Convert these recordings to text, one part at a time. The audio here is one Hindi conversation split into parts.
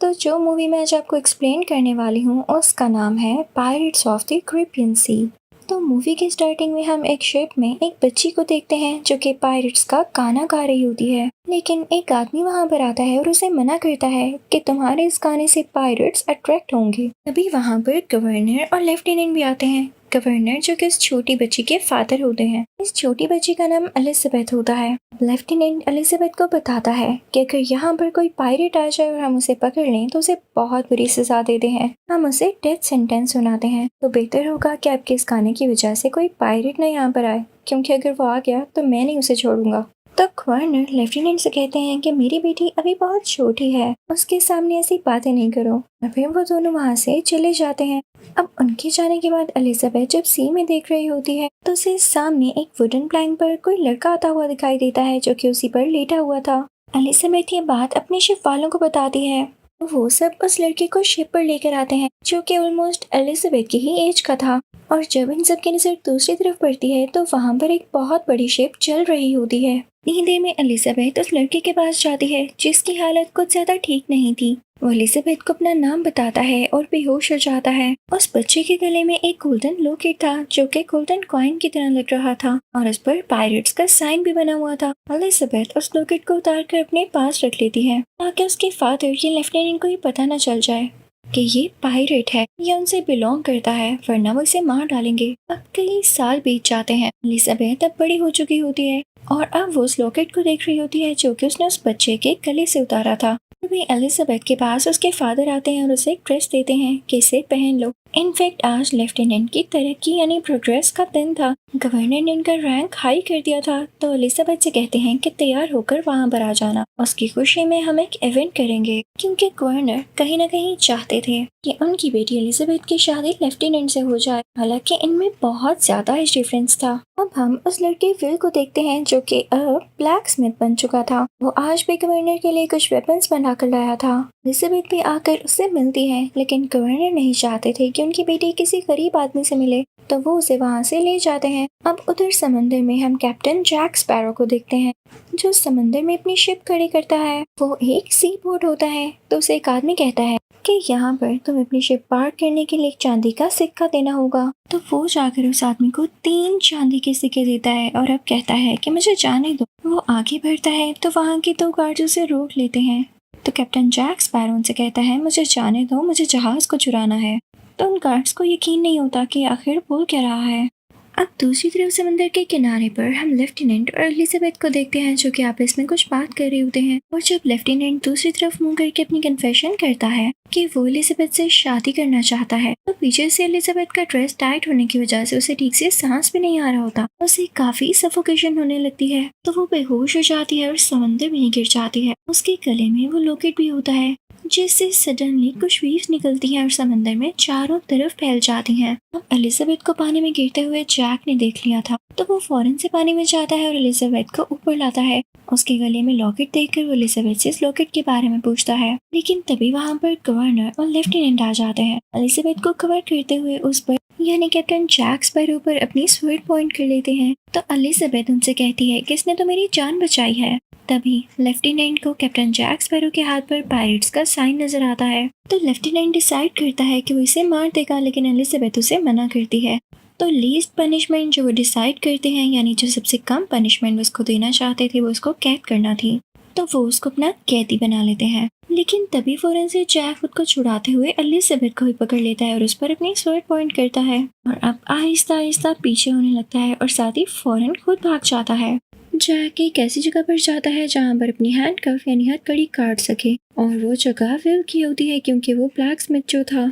तो जो मूवी मैं आज आपको एक्सप्लेन करने वाली हूँ उसका नाम है पायरेट्स ऑफ द कैरिबियन सी। तो मूवी के स्टार्टिंग में हम एक शिप में एक बच्ची को देखते हैं जो कि पायरेट्स का गाना गा रही होती है। लेकिन एक आदमी वहाँ पर आता है और उसे मना करता है कि तुम्हारे इस गाने से पायरेट्स अट्रैक्ट होंगे। तभी वहाँ पर गवर्नर और लेफ्टिनेंट भी आते हैं। गवर्नर जो कि उस छोटी बच्ची के फादर होते हैं। इस छोटी बच्ची का नाम एलिजाबेथ होता है। लेफ्टिनेंट एलिजाबेथ को बताता है कि अगर यहाँ पर कोई पायरेट आ जाए और हम उसे पकड़ लें तो उसे बहुत बुरी सजा देते हैं, हम उसे डेथ सेंटेंस सुनाते हैं। तो बेहतर होगा कि आपके इस गाने की वजह से कोई पायरेट ना यहाँ पर आए, क्योंकि अगर वो आ गया तो मैं नहीं उसे छोड़ूंगा। तो गवर्नर लेफ्टिनेंट से कहते हैं कि मेरी बेटी अभी बहुत छोटी है, उसके सामने ऐसी बातें नहीं करो। और फिर वो दोनों वहाँ से चले जाते हैं। अब उनके जाने के बाद एलिजाबेथ जब सी में देख रही होती है तो उसे सामने एक वुडन प्लैंक पर कोई लड़का आता हुआ दिखाई देता है जो कि उसी पर लेटा हुआ था। एलिजाबेथ ये बात अपने शिप वालों को बताती है। वो सब उस लड़के को शिप पर लेकर आते हैं जो कि ऑलमोस्ट एलिजाबेथ की ही एज का था। और जब इन सब की नजर दूसरी तरफ पड़ती है तो वहाँ पर एक बहुत बड़ी शिप चल रही होती है। इतनी देर में एलिजाबेथ उस लड़के के पास जाती है जिसकी हालत कुछ ज्यादा ठीक नहीं थी। वो एलिजाबेथ को अपना नाम बताता है और बेहोश हो जाता है। उस बच्चे के गले में एक गोल्डन लॉकेट था जो कि गोल्डन कॉइन की तरह लग रहा था और उस पर पायरेट्स का साइन भी बना हुआ था। एलिजाबेथ उस लॉकेट को उतार कर अपने पास रख लेती है ताकि उसके फादर या लेफ्टिनेंट को ये पता न चल जाए कि ये पायरेट है या उनसे बिलोंग करता है, वरना वो इसे मार डालेंगे। अब कई साल बीत जाते हैं। एलिजाबेथ अब बड़ी हो चुकी होती है और अब वो उस लॉकेट को देख रही होती है जो कि उसने उस बच्चे के गले से उतारा था। तभी एलिजाबेथ के पास उसके फादर आते हैं और उसे एक ड्रेस देते हैं कि इसे पहन लो। इनफैक्ट आज लेफ्टिनेंट की तरक्की यानी प्रोग्रेस का दिन था। गवर्नर ने उनका रैंक हाई कर दिया था। तो एलिजाबेथ से कहते हैं कि तैयार होकर वहाँ पर आ जाना, उसकी खुशी में हम एक इवेंट करेंगे, क्योंकि गवर्नर कहीं न कहीं चाहते थे कि उनकी बेटी एलिजाबेथ की शादी लेफ्टिनेंट से हो जाए। हालांकि इनमें बहुत ज्यादा एज डिफरेंस था। अब हम उस लड़के विल को देखते हैं जो कि अब ब्लैक स्मिथ बन चुका था। वो आज भी गवर्नर के लिए कुछ वेपन्स बना कर लाया था। एलिजाबेथ भी आकर उससे मिलती है, लेकिन गवर्नर नहीं चाहते थे कि उनकी बेटी किसी गरीब आदमी से मिले, तो वो उसे वहाँ से ले जाते हैं। अब उधर समंदर में हम कैप्टन जैक स्पैरो को देखते हैं जो समंदर में अपनी शिप खड़ी करता है। वो एक सी बोट होता है। तो उसे एक आदमी कहता है कि यहाँ पर तुम्हें अपनी शिप पार करने के लिए एक चांदी का सिक्का देना होगा। तो वो जाकर उस आदमी को 3 चांदी के सिक्के देता है और अब कहता है कि मुझे जाने दो। वो आगे बढ़ता है तो वहाँ के 2 गार्ड उसे रोक लेते हैं। तो कैप्टन जैक स्पैरो उनसे कहता है मुझे जाने दो, मुझे जहाज को चुराना है। तो उन गार्ड्स को यकीन नहीं होता कि आखिर बोल क्या रहा है। अब दूसरी तरफ समंदर के किनारे पर हम लेफ्टिनेंट और एलिजाबेथ को देखते हैं जो कि आपस में कुछ बात कर रहे होते हैं। और जब लेफ्टिनेंट दूसरी तरफ मुंह करके अपनी कन्फेशन करता है कि वो एलिजाबेथ से शादी करना चाहता है, तो पीछे से एलिजाबेथ का ड्रेस टाइट होने की वजह से उसे ठीक से सांस भी नहीं आ रहा होता। उसे काफी सफोकेशन होने लगती है। तो वो बेहोश हो जाती है और समंदर में ही गिर जाती है। उसके गले में वो लॉकेट भी होता है जिससे सडनली कुछ वेव्स निकलती हैं और समंदर में चारों तरफ फैल जाती हैं। अब एलिजाबेथ को पानी में गिरते हुए जैक ने देख लिया था, तो वो फौरन से पानी में जाता है और एलिजाबेथ को ऊपर लाता है। उसके गले में लॉकेट देखकर वो एलिजाबेथ से इस लॉकेट के बारे में पूछता है। लेकिन तभी वहाँ पर गवर्नर और लेफ्टिनेंट आ जाते हैं। एलिजाबेथ को कवर करते हुए उस पर यानी कैप्टन जैक स्पैरो पर अपनी स्वर्ड पॉइंट कर लेते हैं। तो एलिजाबेथ उनसे कहती है कि इसने तो मेरी जान बचाई है। तभी लेफ्टिनेंट को कैप्टन जैक स्पैरो के हाथ पर पायरेट्स का साइन नजर आता है। तो लेफ्टिनेंट डिसाइड करता है कि वो इसे मार देगा, लेकिन एलिजाबेथ उसे मना करती है। तो लीस्ट पनिशमेंट जो वो डिसाइड करते हैं यानी जो सबसे कम पनिशमेंट वो उसको देना चाहते थे वो उसको कैद करना थी। तो वो उसको अपना कैदी बना लेते हैं। लेकिन तभी फौरन से जैक खुद को छुड़ाते हुए एलिजाबेथ को ही पकड़ लेता है और उस पर अपनी स्वर्ड पॉइंट करता है और अब आहिस्ता आहिस्ता पीछे होने लगता है और साथ ही फौरन खुद भाग जाता है। जैक एक ऐसी जगह पर जाता है जहाँ पर अपनी हैंडकफ यानी हथकड़ी काट सके और वो जगह विल की होती है क्योंकि वो ब्लैक स्मिथ जो था।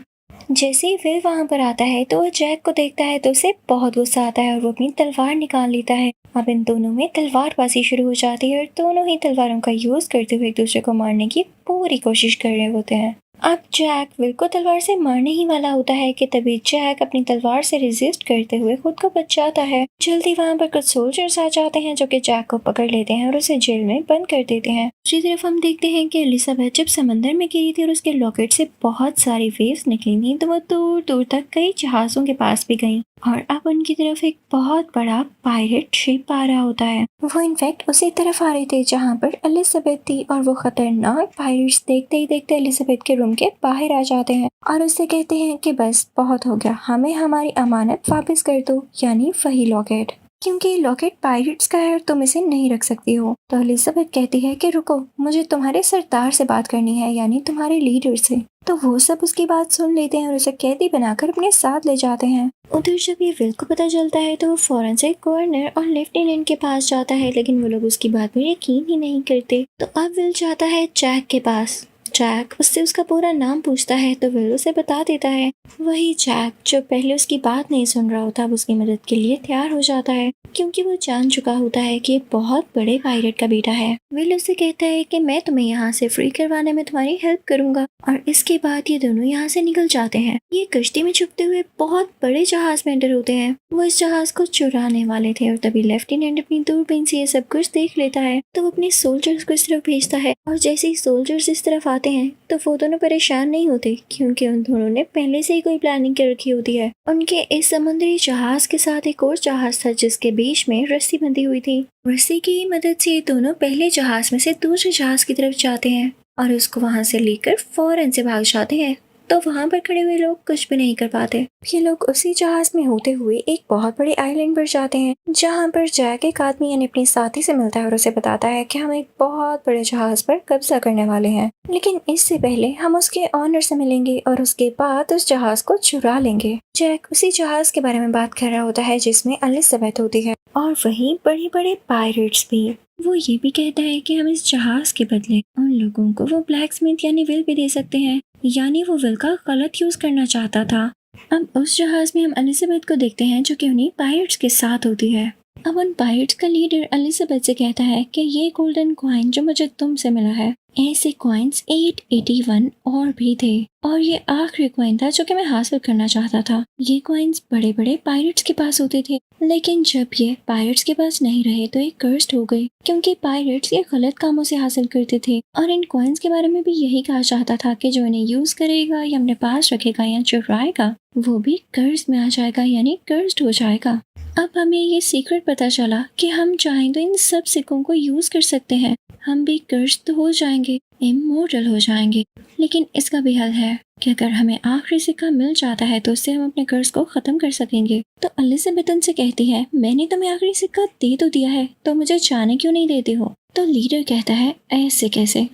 जैसे ही विल वहाँ पर आता है तो वो जैक को देखता है तो उसे बहुत गुस्सा आता है और वो अपनी तलवार निकाल लेता है। अब इन दोनों में तलवारबाजी शुरू हो जाती है और दोनों ही तलवारों का यूज करते हुए एक दूसरे को मारने की पूरी कोशिश कर रहे होते हैं। अब जैक विल को तलवार से मारने ही वाला होता है कि तभी जैक अपनी तलवार से रेजिस्ट करते हुए खुद को बचाता है। जल्दी वहाँ पर कुछ सोल्जर्स आ जाते हैं जो कि जैक को पकड़ लेते हैं और उसे जेल में बंद कर देते हैं। दूसरी तरफ हम देखते हैं कि एलिजाबेथ जब समंदर में गिरी थी और उसके लॉकेट से बहुत सारी वेव्स निकली थी तो वो दूर दूर तक कई जहाजों के पास भी गई। और अब उनकी तरफ एक बहुत बड़ा पायरेट शिप आ रहा होता है। वो इनफैक्ट उसी तरफ आ रहे थे जहाँ पर एलिजाबेथ थी, और वो खतरनाक पायरेट्स देखते ही देखते एलिजाबेथ के रूम के बाहर आ जाते हैं और उससे कहते हैं कि बस बहुत हो गया, हमें हमारी अमानत वापस कर दो, यानी वही लॉकेट, क्योंकि लॉकेट पायरेट्स का है और तुम इसे नहीं रख सकती हो। तो एलिजाबेथ कहती है कि रुको, मुझे तुम्हारे सरदार से बात करनी है, यानी तुम्हारे लीडर से। तो वो सब उसकी बात सुन लेते हैं और उसे कैदी बनाकर अपने साथ ले जाते हैं। उधर जब ये विल को पता चलता है तो वो फौरन से गवर्नर और लेफ्टिनेंट के पास जाता है, लेकिन वो लोग उसकी बात पर यकीन ही नहीं करते। तो अब विल जाता है जैक के पास। जैक उससे उसका पूरा नाम पूछता है तो विल उसे बता देता है। वही जैक जो पहले उसकी बात नहीं सुन रहा होता, अब उसकी मदद के लिए तैयार हो जाता है, क्योंकि वो जान चुका होता है कि ये बहुत बड़े पायरेट का बेटा है। विल उसे कहता है कि मैं तुम्हें यहाँ से फ्री करवाने में तुम्हारी हेल्प करूंगा, और इसके बाद ये दोनों यहाँ से निकल जाते हैं। ये कश्ती में छुपते हुए बहुत बड़े जहाज में एंटर होते हैं। वो इस जहाज को चुराने वाले थे और तभी लेफ्टिनेंट अपनी दूरबीन से ये सब कुछ देख लेता है। तो वो अपने सोल्जर्स को इस तरफ भेजता है, और जैसे ही सोल्जर्स इस तरफ आते हैं तो वो दोनों परेशान नहीं होते, क्योंकि उन दोनों ने पहले से ही कोई प्लानिंग कर रखी होती है। उनके इस समुद्री जहाज के साथ एक और जहाज था जिसके बीच में रस्सी बंधी हुई थी। रस्सी की मदद से ये दोनों पहले जहाज में से दूसरे जहाज की तरफ जाते हैं और उसको वहां से लेकर फौरन से भाग जाते हैं। तो वहां पर खड़े हुए लोग कुछ भी नहीं कर पाते। ये लोग उसी जहाज में होते हुए एक बहुत बड़े आइलैंड पर जाते हैं, जहां पर जैक एक आदमी यानी अपने साथी से मिलता है और उसे बताता है कि हम एक बहुत बड़े जहाज पर कब्जा करने वाले हैं, लेकिन इससे पहले हम उसके ऑनर से मिलेंगे और उसके बाद उस जहाज को चुरा लेंगे। जैक उसी जहाज के बारे में बात कर रहा होता है जिसमें एलिजाबेथ होती है, और वहीं बड़े बड़े पायरेट्स भी। वो ये भी कहता है कि हम इस जहाज के बदले उन लोगों को वो ब्लैकस्मिथ यानी विल भी दे सकते हैं, यानी वो विल का गलत यूज करना चाहता था। अब उस जहाज में हम एलिजाबेथ को देखते हैं जो कि उन्हीं पायरेट्स के साथ होती है। अब उन पायरेट्स का लीडर एलिजाबेथ से कहता है कि ये गोल्डन कॉइन जो मुझे तुमसे मिला है, ऐसे कॉइन्स 881 और भी थे, और ये आखिरी कॉइन था जो कि मैं हासिल करना चाहता था। ये कॉइन्स बड़े बड़े पायरेट्स के पास होते थे, लेकिन जब ये पायरेट्स के पास नहीं रहे तो ये कर्स्ड हो गए, क्योंकि पायरेट्स ये गलत कामों से हासिल करते थे। और इन कॉइन्स के बारे में भी यही कहा चाहता था कि जो इन्हें यूज करेगा या अपने पास रखेगा या चुराएगा वो भी कर्ज में आ जाएगा, यानी कर्स्ड हो जाएगा। अब हमें ये सीक्रेट पता चला कि हम चाहें तो इन सब सिक्कों को यूज कर सकते हैं, हम भी कर्ज तो हो जाएंगे, इमोर्टल हो जाएंगे। लेकिन इसका भी हल है कि अगर हमें आखिरी सिक्का मिल जाता है तो उससे हम अपने कर्ज को खत्म कर सकेंगे। तो एलिजाबेथ उनसे कहती है, मैंने तुम्हें आखिरी सिक्का दे तो दिया है, तो मुझे जाने क्यों नहीं देती हो? तो लीडर कहता है, ऐसे कैसे,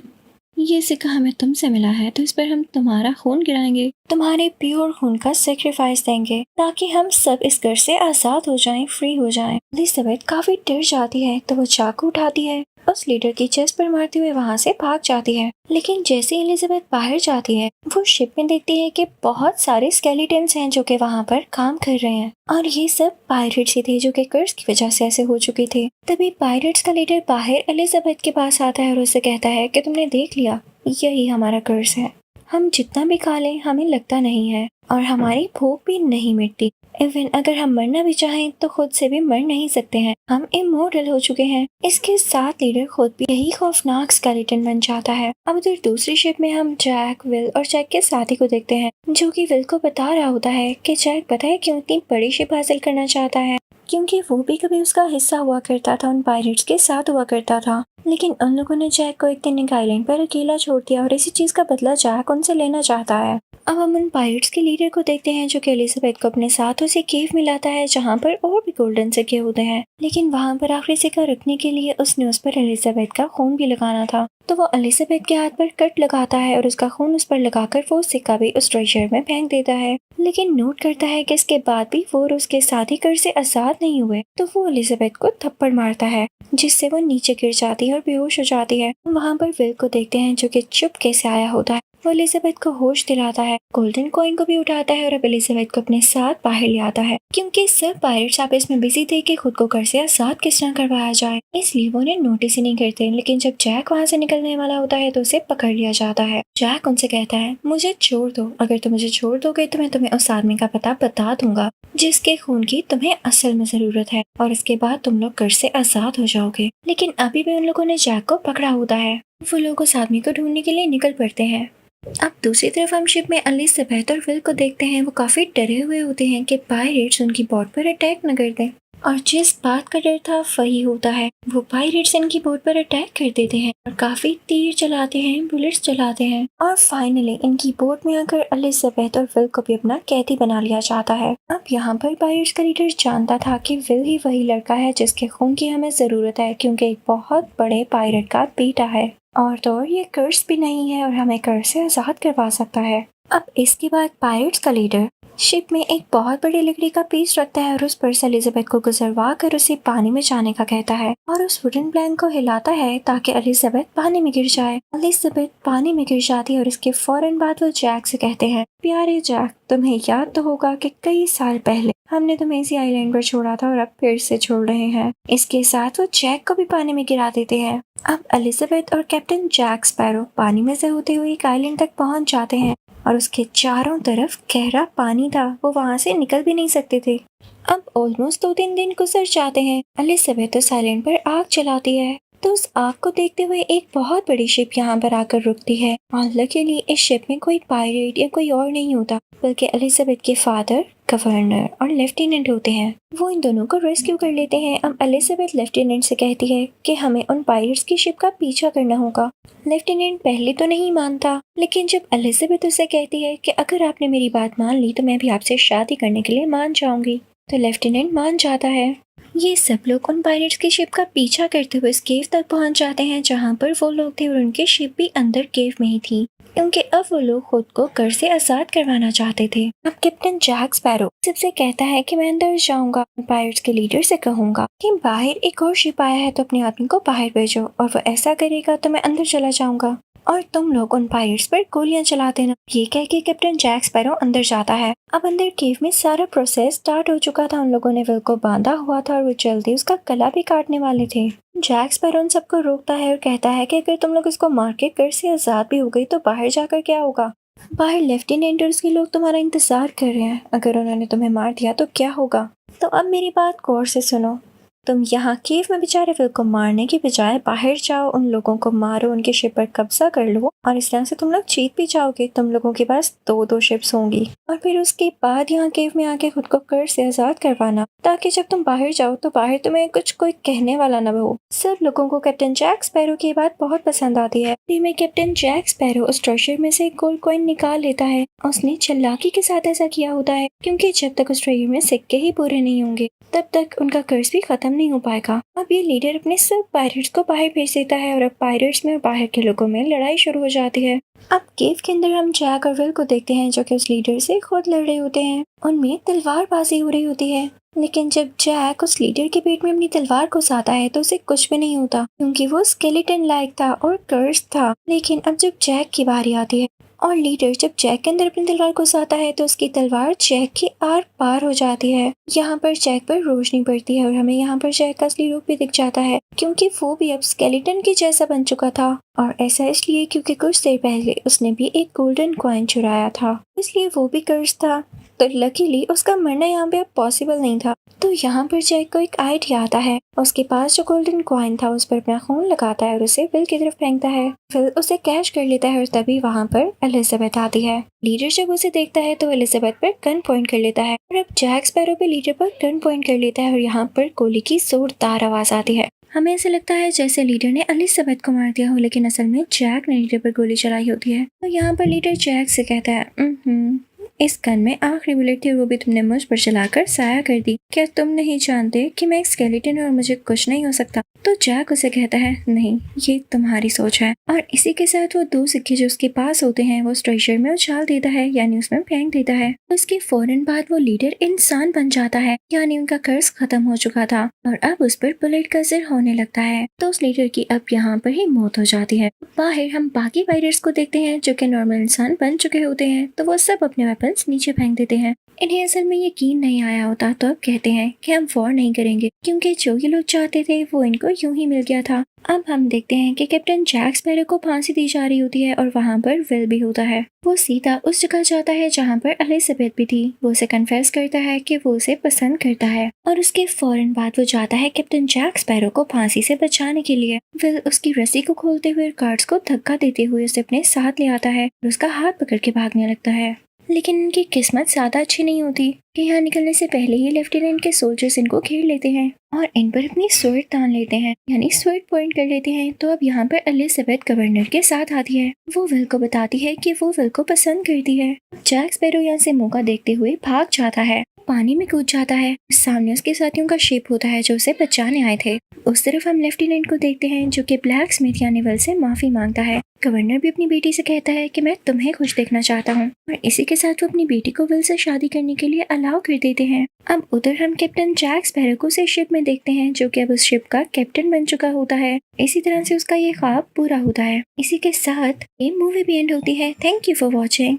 ये सिक्का हमें तुमसे मिला है तो इस पर हम तुम्हारा खून गिराएंगे, तुम्हारे प्योर खून का सेक्रीफाइस देंगे, ताकि हम सब इस घर से आजाद हो जाएं, फ्री हो जाएं। एलिजाबेथ काफी डर जाती है तो वो चाकू उठाती है, उस लीडर की चेस्ट पर मारते हुए वहां से भाग जाती है। लेकिन जैसे एलिजाबेथ बाहर जाती है वो शिप में देखती है कि बहुत सारे स्केलेटन्स हैं जो कि वहां पर काम कर रहे हैं, और ये सब पायरेट्स ही थे जो कि कर्ज की वजह से ऐसे हो चुके थे। तभी पायरेट्स का लीडर बाहर एलिजाबेथ के पास आता है और उससे कहता है कि तुमने देख लिया, यही हमारा कर्ज है, हम जितना भी खा लें हमें लगता नहीं है और हमारी भूख भी नहीं मिटती। इवन अगर हम मरना भी चाहें तो खुद से भी मर नहीं सकते हैं, हम इमोर्टल हो चुके हैं। इसके साथ लीडर खुद भी यही खौफनाक स्केलेटन बन जाता है। अब इधर दूसरी शिप में हम जैक, विल और जैक के साथी को देखते हैं जो कि विल को बता रहा होता है कि जैक पता है क्यों इतनी बड़ी शिप हासिल करना चाहता है, क्योंकि वो भी कभी उसका हिस्सा हुआ करता था, उन पायरेट्स के साथ हुआ करता था। लेकिन उन लोगों ने जैक को एक दिन एक आइलैंड पर अकेला छोड़ दिया और इसी चीज का बदला जैक उनसे लेना चाहता है। अब हम उन पायरेट्स के लीडर को देखते हैं जो कि एलिजाबेथ को अपने साथ उसे केव में लाता है जहाँ पर और भी गोल्डन सिक्के होते हैं, लेकिन वहाँ पर आखिरी सिक्का रखने के लिए उसने उस पर एलिजाबेथ का खून भी लगाना था। तो वो एलिजाबेथ के हाथ पर कट लगाता है और उसका खून उस पर लगाकर वो सिक्का भी उस ट्रेजर में फेंक देता है। लेकिन नोट करता है कि इसके बाद भी वो और उसके साथी कर से आजाद नहीं हुए, तो वो एलिजाबेथ को थप्पड़ मारता है जिससे वो नीचे गिर जाती है और बेहोश हो जाती है। वहाँ पर विल को देखते हैं जो कि चुपके से आया होता है, वो एलिजाबेथ को होश दिलाता है, गोल्डन कॉइन को भी उठाता है और अब एलिजाबेथ को अपने साथ बाहर ले आता है, क्योंकि सब पायरेट्स आपस में बिजी थे कि खुद को घर से आजाद किस तरह करवाया जाए, इसलिए वो उन्हें नोटिस ही नहीं करते। लेकिन जब जैक वहाँ से निकलने वाला होता है तो उसे पकड़ लिया जाता है। जैक उनसे कहता है, मुझे छोड़ दो, अगर तुम मुझे छोड़ दोगे तो मैं तुम्हें उस आदमी का पता बता दूंगा जिसके खून की तुम्हें असल में जरूरत है, और इसके बाद तुम लोग घर से आजाद हो जाओगे। लेकिन अभी भी उन लोगों ने जैक को पकड़ा होता है। वो लोग उस आदमी को ढूंढने के लिए निकल पड़ते हैं। अब दूसरी तरफ हम शिप में एलिजाबेथ और विल को देखते हैं। वो काफी डरे हुए होते हैं कि पायरेट्स उनकी बोट पर अटैक न कर दें, और जिस बात का डर था वही होता है। वो पायरेट्स इनकी बोट पर अटैक कर देते हैं और काफी तीर चलाते हैं, बुलेट्स चलाते हैं, और फाइनली इनकी बोट में आकर एलिजाबेथ और विल को भी अपना कैदी बना लिया जाता है। अब यहाँ पर पायरेट्स का लीडर जानता था कि विल ही वही लड़का है जिसके खून की हमें जरूरत है, क्योंकि एक बहुत बड़े पायरेट का बेटा है, और तो और ये कर्स भी नहीं है और हमें कर्स से आजाद करवा सकता है। अब इसके बाद पायरेट्स का लीडर शिप में एक बहुत बड़ी लकड़ी का पीस रखता है और उस पर से एलिजाबेथ को गुजरवा कर उसे पानी में जाने का कहता है, और उस वुडन प्लैंक को हिलाता है ताकि एलिजाबेथ पानी में गिर जाए। एलिजाबेथ पानी में गिर जाती है और इसके फौरन बाद वो जैक से कहते हैं, प्यारे जैक, तुम्हें याद तो होगा कि कई साल पहले हमने तुम्हें इसी आइलैंड पर छोड़ा था और अब फिर से छोड़ रहे हैं। इसके साथ वो जैक को भी पानी में गिरा देते हैं। अब एलिजाबेथ और कैप्टन जैक स्पैरो पानी में से होते हुए एक आइलैंड तक पहुंच जाते हैं और उसके चारों तरफ गहरा पानी था, वो वहां से निकल भी नहीं सकते थे। अब ऑलमोस्ट 2-3 दिन गुजर जाते हैं। एलिजाबेथ उस आइलैंड पर आग चलाती है, तो उस आग को देखते हुए एक बहुत बड़ी शिप यहाँ पर आकर रुकती है, और लकीली इस शिप में कोई पायरेट या कोई और नहीं होता, बल्कि एलिजाबेथ के फादर, गवर्नर और लेफ्टिनेंट होते हैं। वो इन दोनों को रेस्क्यू कर लेते हैं। अब एलिजाबेथ लेफ्टिनेंट से कहती है कि हमें उन पायरेट्स की शिप का पीछा करना होगा। लेफ्टिनेंट पहले तो नहीं मानता, लेकिन जब एलिजाबेथ उसे कहती है कि अगर आपने मेरी बात मान ली तो मैं भी आपसे शादी करने के लिए मान जाऊंगी, तो लेफ्टिनेंट मान जाता है। ये सब लोग उन पायरेट्स की शिप का पीछा करते हुए इस केव तक पहुंच जाते हैं जहां पर वो लोग थे, और उनकी शिप भी अंदर केव में ही थी, क्योंकि अब वो लोग खुद को कर से आजाद करवाना चाहते थे। अब कैप्टन जैक स्पैरो सबसे कहता है कि मैं अंदर जाऊंगा, पायरेट्स के लीडर से कहूंगा कि बाहर एक और शिप आया है तो अपने आदमी को बाहर भेजो, और वो ऐसा करेगा तो मैं अंदर चला जाऊंगा और तुम लोग उन पायरेट्स पर गोलियां चला देना। ये कह के कैप्टन जैक स्पैरो अंदर जाता है। अब अंदर केव में सारा प्रोसेस स्टार्ट हो चुका था। उन लोगों ने विल को बांधा हुआ था और वो जल्दी उसका गला भी काटने वाले थे। जैक स्पैरो उन सबको रोकता है और कहता है कि अगर तुम लोग इसको मार के कर से आजाद भी हो गई तो बाहर जाकर क्या होगा? बाहर लेफ्टिनेंट और उसके लोग तुम्हारा इंतजार कर रहे हैं, अगर उन्होंने तुम्हें मार दिया तो क्या होगा? तो अब मेरी बात गौर से सुनो, तुम यहाँ केव में बेचारे विल को मारने की बजाय बाहर जाओ, उन लोगों को मारो, उनके शिप पर कब्जा कर लो, और इस तरह से तुम लोग जीत भी जाओगे। तुम लोगों के पास 2-2 शिप्स होंगी, और फिर उसके बाद यहाँ केव में आके खुद को कर से आजाद करवाना, ताकि जब तुम बाहर जाओ तो बाहर तुम्हें कुछ कोई कहने वाला न हो। सब लोगों को कैप्टन जैक स्पैरो की बात बहुत पसंद आती है। फिर में कैप्टन जैक स्पैरो उस ट्रेजर में से एक गोल्ड कॉइन निकाल लेता है। उसने चालाकी के साथ ऐसा किया होता है, क्योंकि जब तक उस ट्रेजर में सिक्के ही पूरे नहीं होंगे तब तक उनका कर्ज भी खत्म नहीं हो पाएगा। अब ये लीडर अपने सब पायरेट्स को बाहर भेज देता है और अब पायरेट्स में और बाहर के लोगों में लड़ाई शुरू हो जाती है। अब केव के अंदर हम जैक और विल को देखते हैं जो कि उस लीडर से खुद लड़ रहे होते हैं। उनमें तलवारबाजी हो रही होती है, लेकिन जब जैक उस लीडर के पेट में अपनी तलवार घुसाता है तो उसे कुछ भी नहीं होता, क्योंकि वो स्केलेटन लायक था और कर्स था। लेकिन अब जब जैक की बारी आती है और लीडर जब जैक के अंदर अपनी तलवार घुसाता है तो उसकी तलवार जैक के आर पार हो जाती है। यहाँ पर जैक पर रोशनी पड़ती है और हमें यहाँ पर जैक का असली रूप भी दिख जाता है, क्योंकि वो भी अब स्केलेटन के जैसा बन चुका था। और ऐसा इसलिए क्योंकि कुछ देर पहले उसने भी एक गोल्डन कॉइन चुराया था, इसलिए वो भी कर्स था। तो लकीली उसका मरना यहाँ पे अब पॉसिबल नहीं था। तो यहाँ पर जैक को एक आइडिया आता है। उसके पास जो गोल्डन कॉइन था उस पर अपना खून लगाता है और उसे विल की तरफ फेंकता है। विल उसे कैच कर लेता है और तभी वहाँ पर एलिजाबेथ आती है। लीडर जब उसे देखता है तो एलिजाबेथ पर गन पॉइंट कर लेता है और अब जैक स्पैरो भी लीडर पर गन पॉइंट कर लेता है और यहाँ पर गोली की जोरदार आवाज आती है। हमें ऐसा लगता है जैसे लीडर ने एलिजाबेथ को मार दिया हो, लेकिन असल में जैक ने लीडर पर गोली चलाई होती है। तो यहाँ पर लीडर जैक से कहता है, इस गन में आखिरी बुलेट थी और वो भी तुमने मुझ पर चलाकर साया कर दी। क्या तुम नहीं जानते कि मैं एक स्केलेटन हूँ और मुझे कुछ नहीं हो सकता? तो जैक उसे कहता है, नहीं, ये तुम्हारी सोच है। और इसी के साथ वो 2 सिक्के जो उसके पास होते हैं वो ट्रेजर में उछाल देता है, यानी उसमें फेंक देता है। उसके फौरन बाद वो लीडर इंसान बन जाता है, यानी उनका कर्ज खत्म हो चुका था और अब उस पर बुलेट का असर होने लगता है। तो उस लीडर की अब यहाँ पर ही मौत हो जाती है। बाहर हम बाकी पायरेट्स को देखते हैं जो कि नॉर्मल इंसान बन चुके होते हैं, तो वो सब अपने वेपन्स नीचे फेंक देते हैं। इन्हें असल में यकीन नहीं आया होता तो अब कहते हैं कि हम वॉर नहीं करेंगे क्योंकि जो ये लोग चाहते थे वो इनको यूं ही मिल गया था। अब हम देखते हैं कि कैप्टन जैक स्पैरो को फांसी दी जा रही होती है और वहाँ पर विल भी होता है। वो सीधा उस जगह जाता है जहाँ पर एलिजाबेथ भी थी। वो उसे कन्फेस करता है कि वो उसे पसंद करता है और उसके फौरन बाद वो जाता है कैप्टन जैक स्पैरो को फांसी से बचाने के लिए। विल उसकी रस्सी को खोलते हुए गार्ड्स को धक्का देते हुए उसे अपने साथ ले आता है और उसका हाथ पकड़ के भागने लगता है। लेकिन इनकी किस्मत ज्यादा अच्छी नहीं होती कि यहाँ निकलने से पहले ही लेफ्टिनेंट के सोल्जर्स इनको घेर लेते हैं और इन पर अपनी स्वर्ड तान लेते हैं, यानी स्वर्ड पॉइंट कर लेते हैं। तो अब यहाँ पर एलिजाबेथ गवर्नर के साथ आती है। वो विल को बताती है कि वो विल को पसंद करती है। जैक स्पैरो यहाँ से मौका देखते हुए भाग जाता है, पानी में कूद जाता है। सामने उसके साथियों का शिप होता है जो उसे बचाने आए थे। उस तरफ हम लेफ्टिनेंट को देखते हैं जो कि ब्लैक स्मिथ यानी विल से माफी मांगता है। गवर्नर भी अपनी बेटी से कहता है कि मैं तुम्हें खुश देखना चाहता हूँ और इसी के साथ वो अपनी बेटी को विल से शादी करने के लिए अलाउ कर देते हैं। अब उधर हम कैप्टन जैक स्पैरो को से शिप में देखते हैं जो कि अब उस शिप का कैप्टन बन चुका होता है। इसी तरह से उसका ये ख्वाब पूरा होता है। इसी के साथ ये मूवी भी एंड होती है। Thank you for watching.